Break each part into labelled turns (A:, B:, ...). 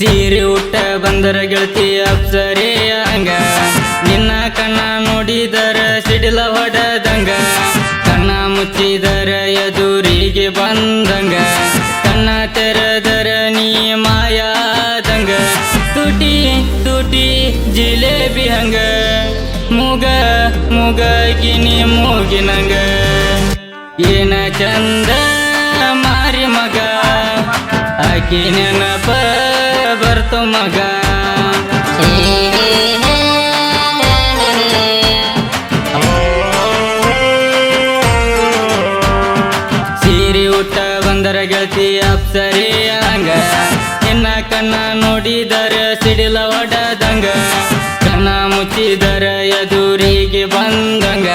A: ಸೀರೆ ಉಟ್ಟ ಬಂದರ ಗೆಳತಿ ಅಪ್ಸರೆಯ ಹಂಗ ನಿನ್ನ ಕಣ್ಣ ನೋಡಿದರ ಸಿಡಿಲ ಹೊಡೆದಂಗ ಕಣ್ಣ ಮುಚ್ಚಿದರ ಎದುರಿಗೆ ಬಂದಂಗ ಕಣ್ಣ ತೆರೆದರ ನೀ ಮಾಯಾದಂಗ ತುಟಿ ತುಟಿ ಜಿಲೇಬಿ ಹಂಗ ಮುಗ ಮುಗ ಗಿನಿ ಮೂಗಿನಂಗ ಏನ ಚಂದ ಮಾರಿ ಮಗ ಆಕಿ ನೆನಪ ಬರ್ತ ಮಗ ಸೀರೆ ಉಟ್ಟ ಬಂದರ ಗೆಳತಿ ಅಪ್ಸರೆಯ ಹಂಗ ನಿನ್ನ ಕಣ್ಣ ನೋಡಿದರ ಸಿಡಿಲ ಹೊಡೆದಂಗ ಕಣ್ಣ ಮುಚ್ಚಿದರ ಎದುರಿಗೆ ಬಂದಂಗ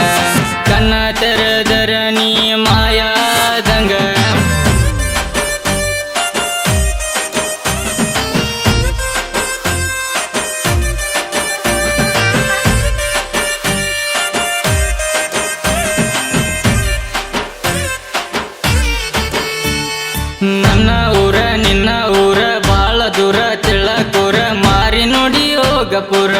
A: ಕಣ್ಣ ತೆರೆದರ ನೀ ಮಾಯಾದಂಗ ನನ್ನ ಊರ ನಿನ್ನ ಊರ ಬಾಳ ದೂರ ತಿಳಕೂರ ಮಾರಿ ನೋಡಿ ಹೋಗಪುರ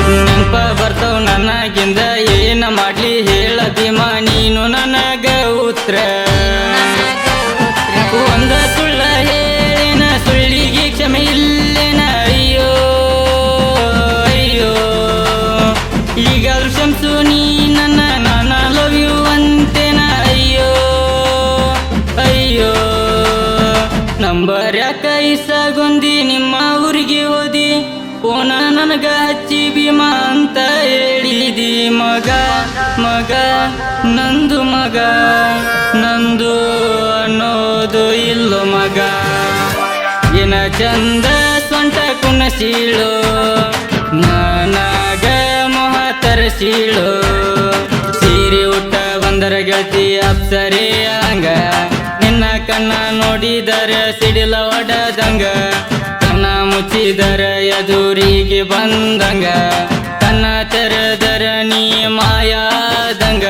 A: ನೆನಪ ಬರ್ತಾವ ನನಗಿಂದ ಏನ ಮಾಡ್ಲಿ ಹೇಳ ಭೀಮ ನೀನು ನನಗ ಉತ್ತರ ಒಂದ ಸುಳ್ಳ ಹೇಳಿನ ಸುಳ್ಳಿಗೆ ಕ್ಷಮೆ ಇಲ್ಲೇನ ಅಯ್ಯೋ ಅಯ್ಯೋ ಈಗ ಶಂಸು ನೀ ನನ್ನ ನಾನ ಲವ್ ಯು ಅಂತೇನ ಅಯ್ಯೋ ಅಯ್ಯೋ ನಂಬರ್ ಯಾಕ ಇಸಾಗೊಂದಿ ನಿಮ್ಮ ಊರಿಗೆ ಹೋದಿ ಫೋನ ನನಗ ಹಚ್ಚಿ ಭೀಮ ಅಂತ ಹೇಳಿದಿ ಮಗ ಮಗ ನಂದು ಮಗ ನಂದು ಅನ್ನೋದು ಇಲ್ಲೋ ಮಗ ಏನ ಚಂದ ಸ್ವಂಟ ಕುಣಸೀಳು ನನಗ ಮೊಹ ತರಸೀಳು ಸೀರೆ ಉಟ್ಟ ಬಂದರ ಗೆಳತಿ ಅಪ್ಸರೆಯ ಹಂಗ ನಿನ್ನ ಕಣ್ಣ ನೋಡಿದರ ಸಿಡಿಲ ಹೊಡೆದಂಗ ಕಣ್ಣ ಮುಚ್ಚಿದರ ಎದುರಿಗೆ ಬಂದಂಗ ಕಣ್ಣ ತೆರೆದರ ನೀ ಮಾಯಾದಂಗ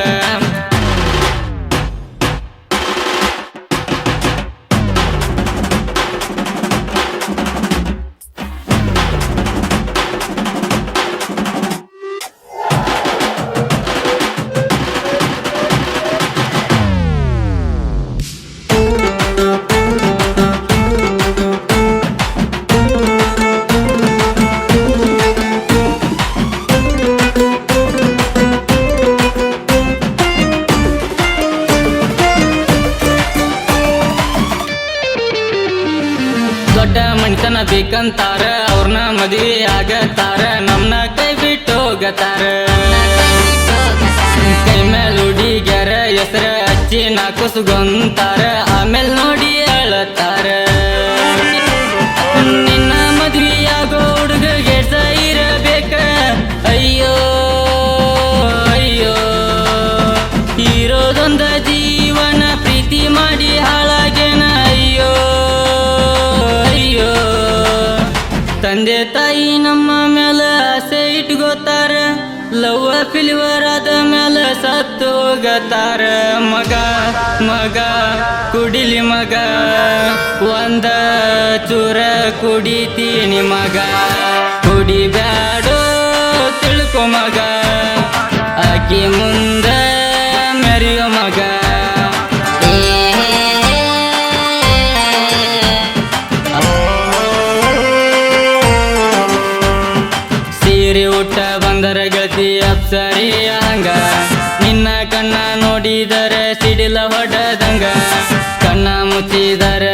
A: ದೊಡ್ಡ ಮಣಿತನ ಬೇಕಂತಾರ ಅವ್ರನ್ನ ಮದುವೆ ಆಗತಾರ ನಮ್ನ ಕೈ ಬಿಟ್ಟು ಹೋಗತಾರ ಕೈ ಮೇಲೆ ಹುಡುಗ್ಯಾರ ಹೆಸರ ಹಚ್ಚಿ ನಾಲ್ಕು ಸುಗಂತಾರ ಆಮೇಲೆ ನೋಡಿ ಅಳತಾರ ನಿನ್ನ ಮದುವೆಯಾಗೋ ಹುಡುಗಗೆ ಇರಬೇಕ ಅಯ್ಯೋ ಅಯ್ಯೋ ಇರೋದೊಂದ ಜೀವನ ಪ್ರೀತಿ ಮಾಡಿ ಹಾಳಾಗೇನ ಅಯ್ಯೋ ಅಯ್ಯೋ ತಂದೆ ತಾಯಿ ನಮ್ಮ ಮೇಲೆ ಆಸೆ ಇಟ್ಕೋತಾರ ಲವ್ ಫಿಲ್ವರ್ ಆದ ಮೇಲೆ ಸತ್ತು ಹೋಗತಾರ ಮಗ ಮಗ ಕುಡಿಲಿ ಮಗ ಒಂದ ಚೂರ ಕುಡಿತೀನಿ ಮಗ ಕುಡಿಬ್ಯಾಡೋ ತಿಳ್ಕೊ ಮಗ ಆಕಿ ಮುಂದ ಮೆರೆಯೋ ಮಗ ಸೀರೆ ಉಟ್ಟ ಬಂದರ ಗೆಳತಿ ಅಪ್ಸರೆಯ ಹಂಗ ನಿನ್ನ ಕಣ್ಣ ನೋಡಿದರ ಸಿಡಿಲ ಹೊಡೆದಂಗ ಕಣ್ಣ ಮುಚ್ಚಿದರ